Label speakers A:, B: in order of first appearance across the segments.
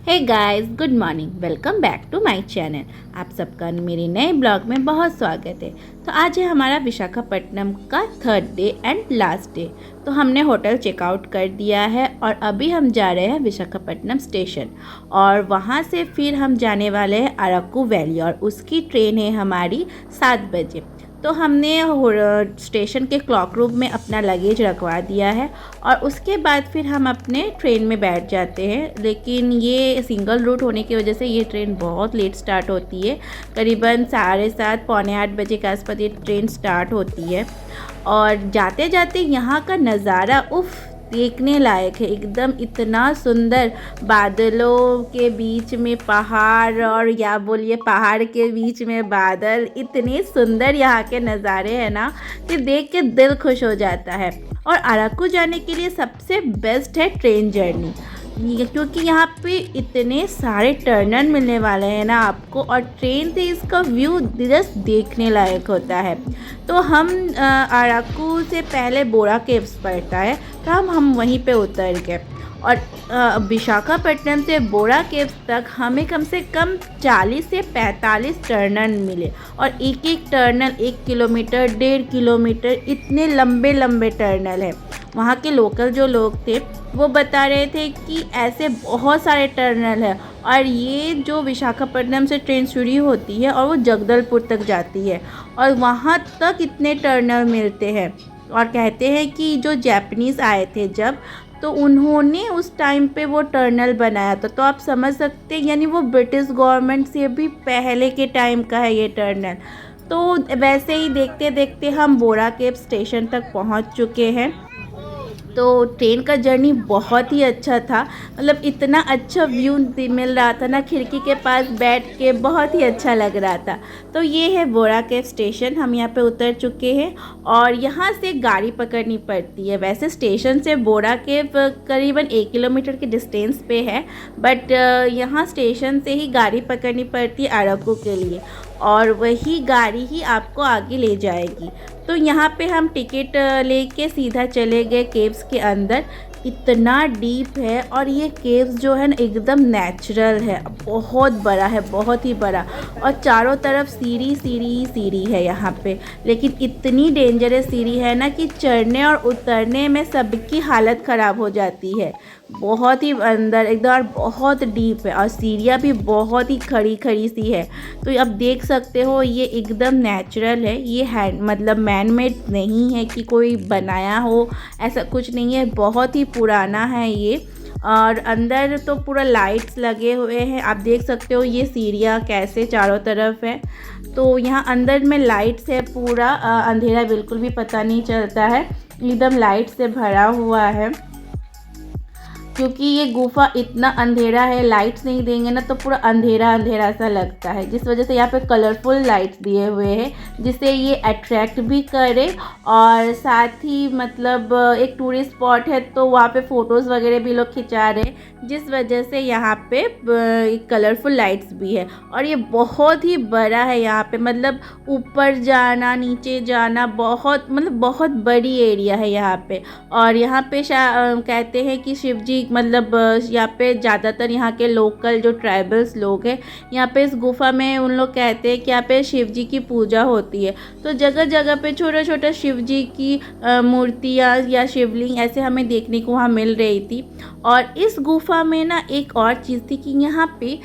A: Hey guys, good morning. Welcome back to my channel. आप सबका मेरे नए ब्लॉग में बहुत स्वागत है। तो आज है हमारा विशाखापट्टनम का third day and last day. तो हमने होटल चेकआउट कर दिया है और अभी हम जा रहे हैं विशाखापट्टनम स्टेशन और वहाँ से फिर हम जाने वाले हैं अराकू वैली और उसकी ट्रेन है हमारी 7 बजे। तो हमने स्टेशन के क्लॉक रूम में अपना लगेज रखवा दिया है और उसके बाद फिर हम अपने ट्रेन में बैठ जाते हैं। लेकिन ये सिंगल रूट होने की वजह से ये ट्रेन बहुत लेट स्टार्ट होती है। करीबन 7:30 पौने 8 बजे के आसपास ये ट्रेन स्टार्ट होती है। और जाते जाते यहाँ का नज़ारा उफ़ देखने लायक है एकदम। इतना सुंदर, बादलों के बीच में पहाड़ और या बोलिए पहाड़ के बीच में बादल। इतने सुंदर यहाँ के नज़ारे हैं ना कि देख के दिल खुश हो जाता है। और अराकू जाने के लिए सबसे बेस्ट है ट्रेन जर्नी, क्योंकि यहाँ पे इतने सारे टर्नल मिलने वाले हैं ना आपको, और ट्रेन से इसका व्यू जस्ट देखने लायक होता है। तो हम अराकू से पहले बोरा केव्स पड़ता है, तो हम वहीं पे उतर गए और विशाखापट्टनम से बोरा केव्स तक हमें कम से कम 40 से 45 टर्नल मिले। और एक एक टर्नल 1 किलोमीटर 1.5 किलोमीटर इतने लंबे लंबे टर्नल हैं। वहाँ के लोकल जो लोग थे वो बता रहे थे कि ऐसे बहुत सारे टर्नल हैं और ये जो विशाखापट्टनम से ट्रेन शुरू होती है और वो जगदलपुर तक जाती है और वहाँ तक इतने टर्नल मिलते हैं। और कहते हैं कि जो जापानीज़ आए थे जब, तो उन्होंने उस टाइम पे वो टर्नल बनाया था। तो आप समझ सकते हैं, यानी वो ब्रिटिश गवर्नमेंट से भी पहले के टाइम का है ये टर्नल। तो वैसे ही देखते देखते हम बोरा केव स्टेशन तक पहुंच चुके हैं। तो ट्रेन का जर्नी बहुत ही अच्छा था, मतलब इतना अच्छा व्यू मिल रहा था ना, खिड़की के पास बैठ के बहुत ही अच्छा लग रहा था। तो ये है बोरा केव स्टेशन, हम यहाँ पे उतर चुके हैं और यहाँ से गाड़ी पकड़नी पड़ती है। वैसे स्टेशन से बोरा केव करीबन 1 किलोमीटर के डिस्टेंस पे है, बट यहाँ स्टेशन से ही गाड़ी पकड़नी पड़ती है अराकू के लिए और वही गाड़ी ही आपको आगे ले जाएगी। तो यहाँ पे हम टिकट लेके सीधा चले गए केव्स के अंदर। इतना डीप है और ये केव्स जो है ना एकदम नेचुरल है, बहुत बड़ा है, बहुत ही बड़ा। और चारों तरफ सीढ़ी सीढ़ी सीढ़ी है यहाँ पे, लेकिन इतनी डेंजरस सीढ़ी है ना कि चढ़ने और उतरने में सबकी हालत ख़राब हो जाती है। बहुत ही अंदर एकदम बहुत डीप है और सीढ़ियाँ भी बहुत ही खड़ी खड़ी सी है। तो अब देख सकते हो ये एकदम नेचुरल है, ये मतलब मैन मेड नहीं है कि कोई बनाया हो, ऐसा कुछ नहीं है, बहुत ही पुराना है ये। और अंदर तो पूरा लाइट्स लगे हुए हैं, आप देख सकते हो ये सीढ़ियाँ कैसे चारों तरफ है। तो यहाँ अंदर में लाइट्स है, पूरा अंधेरा बिल्कुल भी पता नहीं चलता है, एकदम लाइट से भरा हुआ है। क्योंकि ये गुफा इतना अंधेरा है, लाइट्स नहीं देंगे ना तो पूरा अंधेरा अंधेरा सा लगता है, जिस वजह से यहाँ पे कलरफुल लाइट्स दिए हुए हैं जिससे ये अट्रैक्ट भी करे। और साथ ही मतलब एक टूरिस्ट स्पॉट है तो वहाँ पे फ़ोटोज़ वगैरह भी लोग खिंचा रहे हैं, जिस वजह से यहाँ पे कलरफुल लाइट्स भी है। और ये बहुत ही बड़ा है, यहाँ पे मतलब ऊपर जाना नीचे जाना बहुत मतलब बहुत बड़ी एरिया है यहाँ पे। और यहाँ पे कहते हैं कि शिव जी मतलब यहाँ पे ज़्यादातर यहाँ के लोकल जो ट्राइबल्स लोग हैं यहाँ पे इस गुफा में, उन लोग कहते हैं कि यहाँ पे शिव जी की पूजा होती है। तो जगह जगह पे छोटा छोटा शिव जी की मूर्तियाँ या शिवलिंग ऐसे हमें देखने को वहाँ मिल रही थी। और इस गुफा में ना एक और चीज़ थी कि यहाँ पे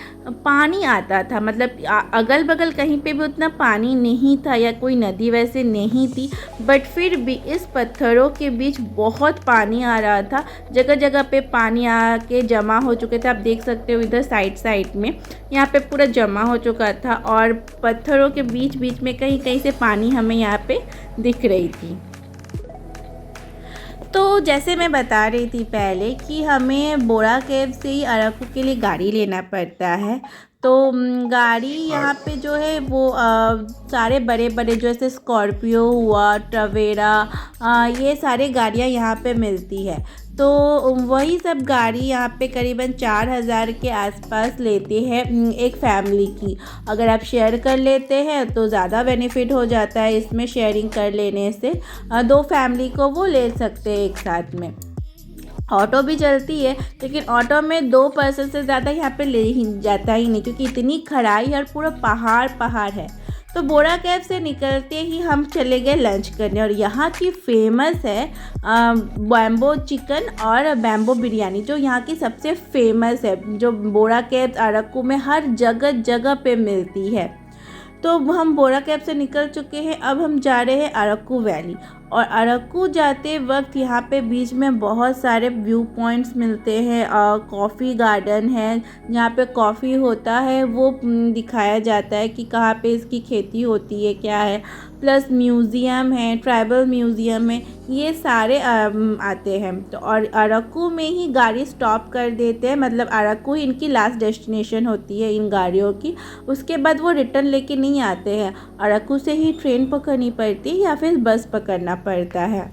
A: पानी आता था, मतलब अगल बगल कहीं पे भी उतना पानी नहीं था या कोई नदी वैसे नहीं थी, बट फिर भी इस पत्थरों के बीच बहुत पानी आ रहा था। जगह जगह पे पानी आके जमा हो चुके थे, आप देख सकते हो इधर साइड साइड में यहाँ पे पूरा जमा हो चुका था और पत्थरों के बीच बीच में कहीं कहीं से पानी हमें यहाँ पे दिख रही थी। तो जैसे मैं बता रही थी पहले कि हमें बोरा केव से ही अराकू के लिए गाड़ी लेना पड़ता है। तो गाड़ी यहाँ पे जो है वो सारे बड़े बड़े जैसे स्कॉर्पियो हुआ, टवेरा, ये सारे गाड़ियाँ यहाँ पे मिलती है। तो वही सब गाड़ी यहाँ पे करीबन 4,000 के आसपास लेते हैं एक फैमिली की। अगर आप शेयर कर लेते हैं तो ज़्यादा बेनिफिट हो जाता है, इसमें शेयरिंग कर लेने से 2 फैमिली को वो ले सकते हैं एक साथ में। ऑटो भी चलती है, लेकिन ऑटो में 2 पर्सन से ज़्यादा यहाँ पे ले ही जाता ही नहीं, क्योंकि इतनी खड़ाई और पूरा पहाड़ पहाड़ है। तो बोरा कैब से निकलते ही हम चले गए लंच करने, और यहाँ की फेमस है बैम्बो चिकन और बैम्बो बिरयानी, जो यहाँ की सबसे फेमस है, जो बोरा कैब अरक्कू में हर जगह जगह पे मिलती है। तो हम बोरा कैब से निकल चुके हैं, अब हम जा रहे हैं अरक्कू वैली। और अरक्कू जाते वक्त यहाँ पे बीच में बहुत सारे व्यू पॉइंट्स मिलते हैं, कॉफ़ी गार्डन है जहाँ पे कॉफ़ी होता है वो दिखाया जाता है कि कहाँ पे इसकी खेती होती है, क्या है। प्लस म्यूज़ियम है, ट्राइबल म्यूज़ियम है, ये सारे आते हैं। तो और अरक्कू में ही गाड़ी स्टॉप कर देते हैं, मतलब अरक्कू ही इनकी लास्ट डेस्टिनेशन होती है इन गाड़ियों की। उसके बाद वो रिटर्न लेके नहीं आते हैं, अरक्कू से ही ट्रेन पकड़नी पड़ती है या फिर बस पकड़ना पड़ता है।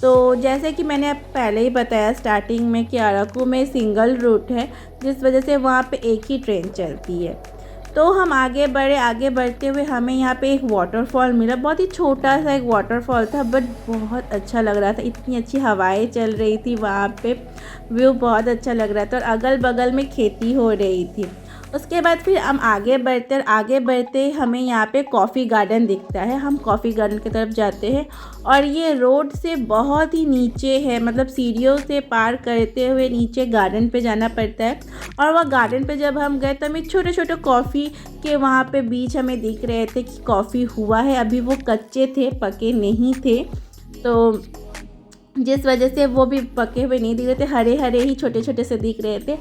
A: तो जैसे कि मैंने आप पहले ही बताया स्टार्टिंग में कि अरक्कू में सिंगल रूट है, जिस वजह से वहाँ पे एक ही ट्रेन चलती है। तो हम आगे बढ़ते हुए हमें यहाँ पे एक वाटरफॉल मिला। बहुत ही छोटा सा एक वाटरफॉल था, बट बहुत अच्छा लग रहा था, इतनी अच्छी हवाएं चल रही थी वहाँ पे, व्यू बहुत अच्छा लग रहा था, और अगल बगल में खेती हो रही थी। उसके बाद फिर हम आगे बढ़ते हमें यहाँ पे कॉफ़ी गार्डन दिखता है। हम कॉफ़ी गार्डन की तरफ जाते हैं, और ये रोड से बहुत ही नीचे है, मतलब सीढ़ियों से पार करते हुए नीचे गार्डन पे जाना पड़ता है। और वह गार्डन पे जब हम गए तो हमें छोटे छोटे कॉफ़ी के वहाँ पे बीज हमें दिख रहे थे कि कॉफ़ी हुआ है, अभी वो कच्चे थे, पके नहीं थे, तो जिस वजह से वो भी पके हुए नहीं दिख रहे थे, हरे हरे ही छोटे छोटे से दिख रहे थे।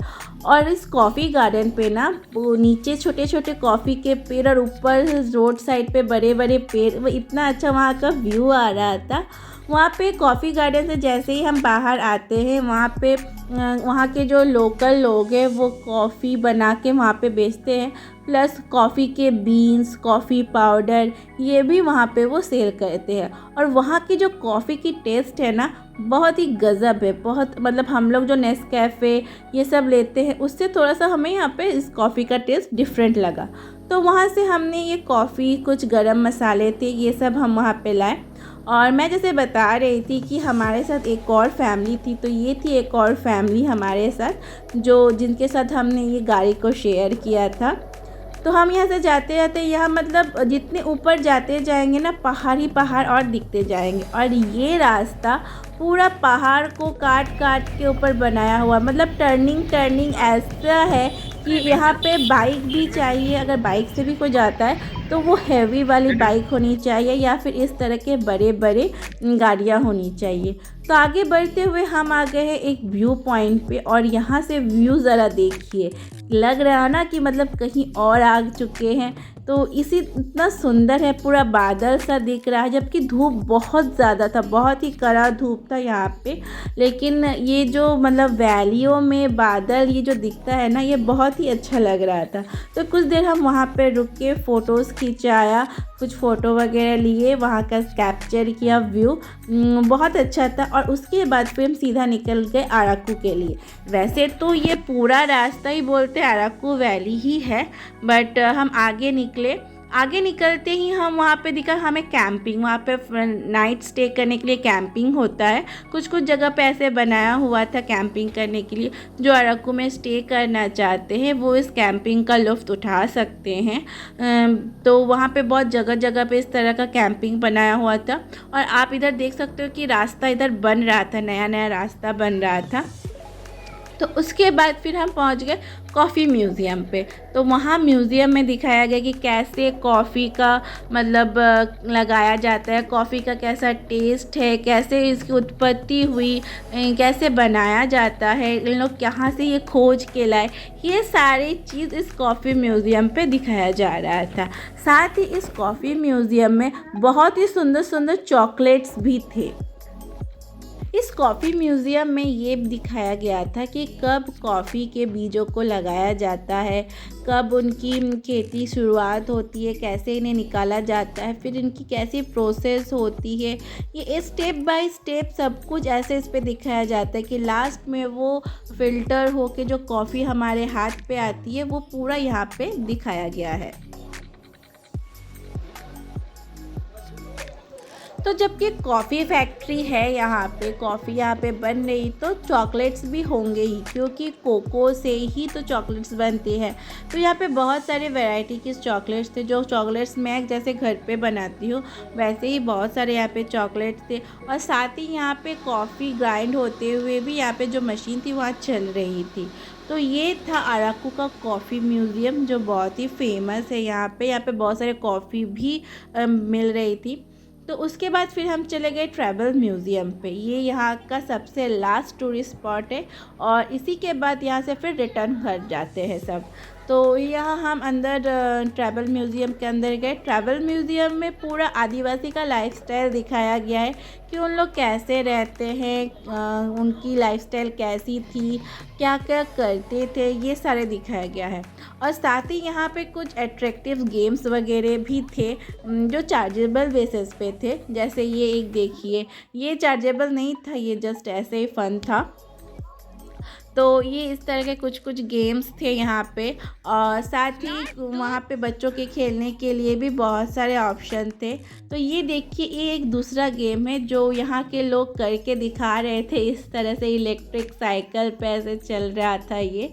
A: और इस कॉफ़ी गार्डन पे ना वो नीचे छोटे छोटे कॉफ़ी के पेड़ और ऊपर रोड साइड पे बड़े बड़े पेड़, वो इतना अच्छा वहाँ का व्यू आ रहा था। वहाँ पे कॉफ़ी गार्डन से जैसे ही हम बाहर आते हैं, वहाँ के जो लोकल लोग हैं वो कॉफ़ी बना के वहाँ पे बेचते हैं, प्लस कॉफ़ी के बीन्स, कॉफ़ी पाउडर, ये भी वहाँ पे वो सेल करते हैं। और वहाँ की जो कॉफ़ी की टेस्ट है ना, बहुत ही गज़ब है, बहुत, मतलब हम लोग जो नेस्कैफ़े ये सब लेते हैं उससे थोड़ा सा हमें यहाँ पे इस कॉफ़ी का टेस्ट डिफरेंट लगा। तो वहाँ से हमने ये कॉफ़ी, कुछ गरम मसाले थे, ये सब हम वहाँ पे लाए। और मैं जैसे बता रही थी कि हमारे साथ एक और फैमिली थी, तो ये थी एक और फैमिली हमारे साथ, जो जिनके साथ हमने ये गाड़ी को शेयर किया था। तो हम यहाँ से जाते जाते, यहाँ मतलब जितने ऊपर जाते जाएंगे ना, पहाड़ ही पहाड़ और दिखते जाएंगे। और ये रास्ता पूरा पहाड़ को काट काट के ऊपर बनाया हुआ, मतलब टर्निंग ऐसा है कि यहाँ पे बाइक भी चाहिए। अगर बाइक से भी कोई जाता है तो वो हैवी वाली बाइक होनी चाहिए, या फिर इस तरह के बड़े बड़े गाड़ियाँ होनी चाहिए। तो आगे बढ़ते हुए हम आ गए हैं एक व्यू पॉइंट पे, और यहाँ से व्यू ज़रा देखिए, लग रहा है ना कि मतलब कहीं और आ चुके हैं। तो इतना सुंदर है, पूरा बादल सा दिख रहा है, जबकि धूप बहुत ज़्यादा था, बहुत ही कड़ा धूप था यहाँ पे। लेकिन ये जो मतलब वैलियों में बादल ये जो दिखता है ना, ये बहुत ही अच्छा लग रहा था। तो कुछ देर हम वहाँ पे रुक के फ़ोटोज़ खिंचाया, कुछ फ़ोटो वगैरह लिए, वहाँ का कैप्चर किया व्यू, बहुत अच्छा था। और उसके बाद फिर हम सीधा निकल गए अरक्कू के लिए। वैसे तो ये पूरा रास्ता ही बोलते अरक्कू वैली ही है, बट हम आगे निकलते ही हम वहाँ पे दिखा हमें कैंपिंग, वहाँ पे नाइट स्टे करने के लिए कैंपिंग होता है। कुछ जगह पे ऐसे बनाया हुआ था कैंपिंग करने के लिए। जो अरक्कू में स्टे करना चाहते हैं वो इस कैंपिंग का लुत्फ़ उठा सकते हैं। तो वहाँ पे बहुत जगह जगह पे इस तरह का कैंपिंग बनाया हुआ था। और आप इधर देख सकते हो कि रास्ता इधर बन रहा था, नया नया रास्ता बन रहा था। तो उसके बाद फिर हम पहुंच गए कॉफ़ी म्यूज़ियम पे। तो वहाँ म्यूज़ियम में दिखाया गया कि कैसे कॉफ़ी का मतलब लगाया जाता है, कॉफ़ी का कैसा टेस्ट है, कैसे इसकी उत्पत्ति हुई, कैसे बनाया जाता है, इन लोग कहाँ से ये खोज के लाए, ये सारी चीज़ इस कॉफ़ी म्यूज़ियम पे दिखाया जा रहा था। साथ ही इस कॉफ़ी म्यूज़ियम में बहुत ही सुंदर सुंदर चॉकलेट्स भी थे। इस कॉफ़ी म्यूज़ियम में ये दिखाया गया था कि कब कॉफ़ी के बीजों को लगाया जाता है, कब उनकी खेती शुरुआत होती है, कैसे इन्हें निकाला जाता है, फिर इनकी कैसी प्रोसेस होती है। ये स्टेप बाय स्टेप सब कुछ ऐसे इस पे दिखाया जाता है कि लास्ट में वो फ़िल्टर होके जो कॉफ़ी हमारे हाथ पे आती है वो पूरा यहाँ पे दिखाया गया है। तो जबकि कॉफ़ी फैक्ट्री है यहाँ पे, कॉफ़ी यहाँ पे बन रही, तो चॉकलेट्स भी होंगे ही, क्योंकि कोको से ही तो चॉकलेट्स बनती है। तो यहाँ पे बहुत सारे वैरायटी के चॉकलेट्स थे, जो चॉकलेट्स मैं जैसे घर पे बनाती हूँ वैसे ही बहुत सारे यहाँ पे चॉकलेट्स थे। और साथ ही यहाँ पे कॉफ़ी ग्राइंड होते हुए भी यहाँ पे जो मशीन थी वहाँ चल रही थी। तो ये था अराकू का कॉफ़ी म्यूज़ियम, जो बहुत ही फेमस है यहाँ पे बहुत सारे कॉफ़ी भी मिल रही थी। तो उसके बाद फिर हम चले गए ट्रैवल म्यूज़ियम पे। ये यहाँ का सबसे लास्ट टूरिस्ट स्पॉट है और इसी के बाद यहाँ से फिर रिटर्न घर जाते हैं सब। तो यहाँ हम अंदर ट्रैवल म्यूज़ियम के अंदर गए। ट्रैवल म्यूज़ियम में पूरा आदिवासी का लाइफस्टाइल दिखाया गया है कि उन लोग कैसे रहते हैं, उनकी लाइफस्टाइल कैसी थी, क्या क्या करते थे, ये सारे दिखाया गया है। और साथ ही यहाँ पे कुछ एट्रैक्टिव गेम्स वगैरह भी थे जो चार्जेबल बेसिस पे थे। जैसे ये एक देखिए, ये चार्जेबल नहीं था, ये जस्ट ऐसे ही फ़न था। तो ये इस तरह के कुछ गेम्स थे यहाँ पे। और साथ ही वहाँ पे बच्चों के खेलने के लिए भी बहुत सारे ऑप्शन थे। तो ये देखिए, ये एक दूसरा गेम है जो यहाँ के लोग करके दिखा रहे थे। इस तरह से इलेक्ट्रिक साइकिल पे ऐसे चल रहा था ये।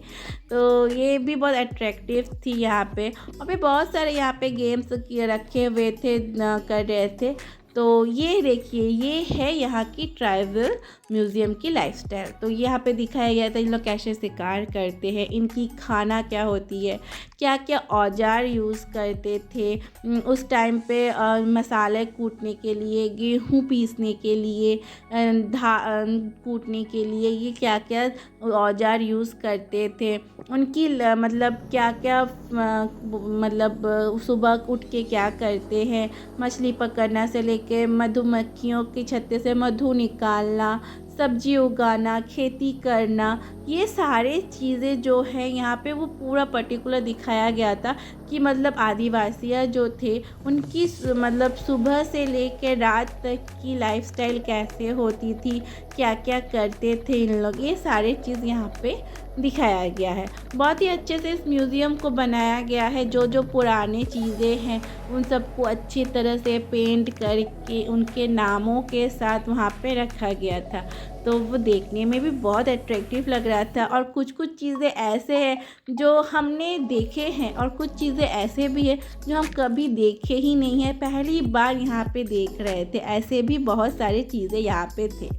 A: तो ये भी बहुत अट्रैक्टिव थी यहाँ पे। और भी बहुत सारे यहाँ पे गेम्स रखे हुए थे, कर रहे थे। तो ये देखिए, ये है यहाँ की ट्राइबल म्यूज़ियम की लाइफस्टाइल। तो यहाँ पे दिखाया गया था इन लोग कैसे शिकार करते हैं, इनकी खाना क्या होती है, क्या क्या औजार यूज़ करते थे उस टाइम पे, मसाले कूटने के लिए, गेहूँ पीसने के लिए, कूटने के लिए, ये क्या क्या औजार यूज़ करते थे, उनकी मतलब क्या क्या मतलब सुबह उठ के क्या करते हैं, मछली पकड़ना से लेके मधुमक्खियों के छत्ते से मधु निकालना, सब्जी उगाना, खेती करना, ये सारे चीज़ें जो है यहाँ पे वो पूरा पर्टिकुलर दिखाया गया था कि मतलब आदिवासियाँ जो थे उनकी मतलब सुबह से लेकर रात तक की लाइफस्टाइल कैसे होती थी, क्या क्या करते थे इन लोग, ये सारे चीज़ यहाँ पे दिखाया गया है। बहुत ही अच्छे से इस म्यूज़ियम को बनाया गया है। जो जो पुराने चीज़ें हैं उन सबको अच्छी तरह से पेंट करके उनके नामों के साथ वहाँ पे रखा गया था। तो वो देखने में भी बहुत अट्रैक्टिव लग रहा था। और कुछ कुछ चीज़ें ऐसे हैं जो हमने देखे हैं और कुछ चीज़ें ऐसे भी हैं जो हम कभी देखे ही नहीं हैं, पहली बार यहाँ पे देख रहे थे। ऐसे भी बहुत सारी चीज़ें यहाँ पे थे।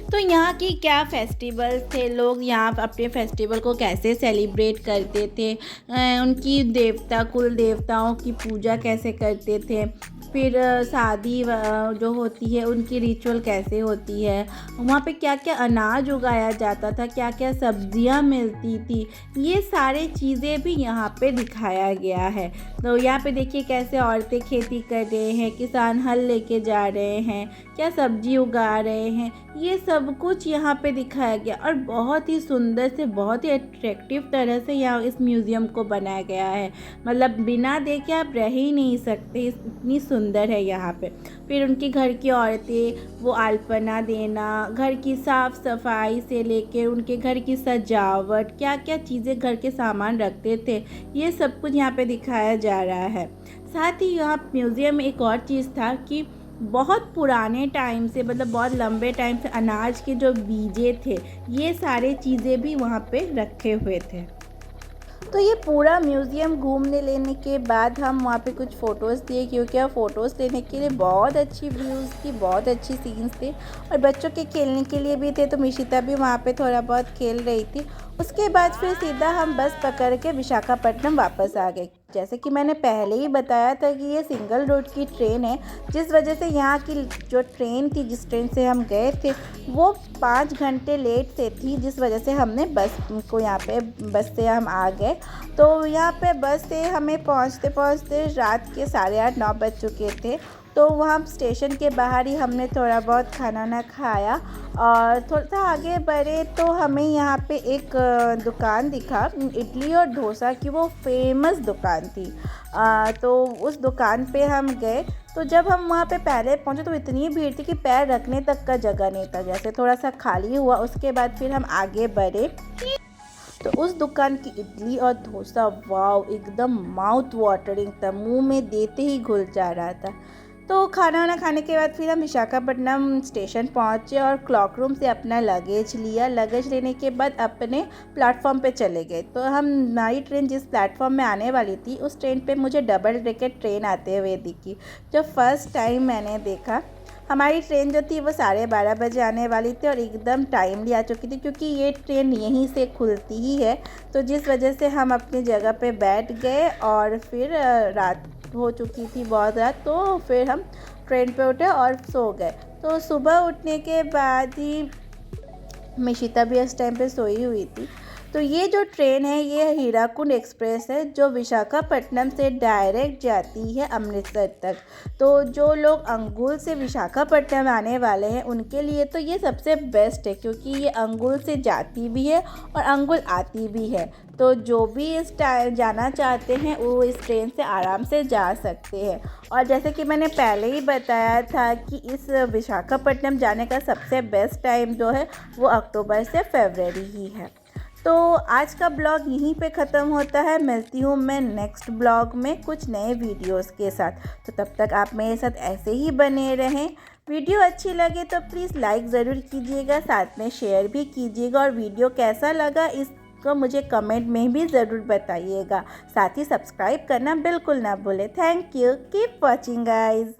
A: तो यहाँ की क्या फेस्टिवल्स थे, लोग यहाँ अपने फेस्टिवल को कैसे सेलिब्रेट करते थे, उनकी देवता कुल देवताओं की पूजा कैसे करते थे, फिर शादी जो होती है उनकी रिचुअल कैसे होती है, वहाँ पे क्या क्या अनाज उगाया जाता था, क्या क्या सब्जियाँ मिलती थी, ये सारे चीज़ें भी यहाँ पे दिखाया गया है। तो यहाँ पे देखिए कैसे औरतें खेती कर रहे हैं, किसान हल लेके जा रहे हैं, क्या सब्जी उगा रहे हैं, ये सब कुछ यहाँ पे दिखाया गया। और बहुत ही सुंदर से, बहुत ही अट्रैक्टिव तरह से यहाँ इस म्यूज़ियम को बनाया गया है। मतलब बिना देखे आप रह ही नहीं सकते, इतनी सुंदर है यहाँ पे। फिर उनके घर की औरतें वो अल्पना देना, घर की साफ़ सफाई से लेके उनके घर की सजावट, क्या क्या चीज़ें घर के सामान रखते थे, ये सब कुछ यहाँ पे दिखाया जा रहा है। साथ ही यहाँ म्यूज़ियम में एक और चीज़ था कि बहुत पुराने टाइम से, मतलब बहुत लंबे टाइम से अनाज के जो बीजे थे, ये सारे चीज़ें भी वहाँ पे रखे हुए थे। तो ये पूरा म्यूज़ियम घूमने लेने के बाद हम वहाँ पे कुछ फ़ोटोज़ लिए, क्योंकि वहाँ फ़ोटोज़ लेने के लिए बहुत अच्छी व्यूज़ थी, बहुत अच्छी सीन्स थे और बच्चों के खेलने के लिए भी थे। तो मिशिता भी वहाँ पे थोड़ा बहुत खेल रही थी। उसके बाद फिर सीधा हम बस पकड़ के विशाखापट्टनम वापस आ गए। जैसे कि मैंने पहले ही बताया था कि ये सिंगल रूट की ट्रेन है, जिस वजह से यहाँ की जो ट्रेन थी, जिस ट्रेन से हम गए थे, वो 5 घंटे लेट से थी, जिस वजह से हमने बस को यहाँ पे बस से हम आ गए। तो यहाँ पे बस से हमें पहुँचते पहुँचते रात के 8:30-9 बज चुके थे। तो वहाँ स्टेशन के बाहर ही हमने थोड़ा बहुत खाना ना खाया और थोड़ा सा आगे बढ़े तो हमें यहाँ पे एक दुकान दिखा, इडली और डोसा की वो फेमस दुकान थी। तो उस दुकान पे हम गए। तो जब हम वहाँ पे पहले पहुँचे तो इतनी भीड़ थी कि पैर रखने तक का जगह नहीं था। जैसे थोड़ा सा खाली हुआ उसके बाद फिर हम आगे बढ़े तो उस दुकान की इडली और डोसा वाव एकदम माउथ वाटरिंग था, मुंह में देते ही घुल जा रहा था। तो खाना वाना खाने के बाद फिर हम विशाखापट्टनम स्टेशन पहुँचे और क्लॉक रूम से अपना लगेज लिया। लगेज लेने के बाद अपने प्लेटफॉर्म पे चले गए। तो हमारी ट्रेन जिस प्लेटफॉर्म में आने वाली थी उस ट्रेन पे मुझे डबल डेकर ट्रेन आते हुए दिखी, जो फर्स्ट टाइम मैंने देखा। हमारी ट्रेन जो थी वो 12:30 बजे आने वाली थी और एकदम टाइमली आ चुकी थी, क्योंकि ये ट्रेन यहीं से खुलती ही है। तो जिस वजह से हम अपनी जगह पे बैठ गए और फिर रात हो चुकी थी बहुत रात, तो फिर हम ट्रेन पे उठे और सो गए। तो सुबह उठने के बाद ही मिशिता भी इस टाइम पे सोई हुई थी। तो ये जो ट्रेन है ये हीराकुंड एक्सप्रेस है, जो विशाखापट्टनम से डायरेक्ट जाती है अमृतसर तक। तो जो लोग अंगुल से विशाखापट्टनम आने वाले हैं उनके लिए तो ये सबसे बेस्ट है, क्योंकि ये अंगुल से जाती भी है और अंगुल आती भी है। तो जो भी इस टाइम जाना चाहते हैं वो इस ट्रेन से आराम से जा सकते हैं। और जैसे कि मैंने पहले ही बताया था कि इस विशाखापट्टनम जाने का सबसे बेस्ट टाइम जो है वो अक्टूबर से फरवरी ही है। तो आज का ब्लॉग यहीं पे ख़त्म होता है। मिलती हूँ मैं नेक्स्ट ब्लॉग में कुछ नए वीडियोस के साथ। तो तब तक आप मेरे साथ ऐसे ही बने रहें। वीडियो अच्छी लगे तो प्लीज़ लाइक ज़रूर कीजिएगा, साथ में शेयर भी कीजिएगा, और वीडियो कैसा लगा इसको मुझे कमेंट में भी ज़रूर बताइएगा। साथ ही सब्सक्राइब करना बिल्कुल ना भूलें। Thank you, keep watching guys.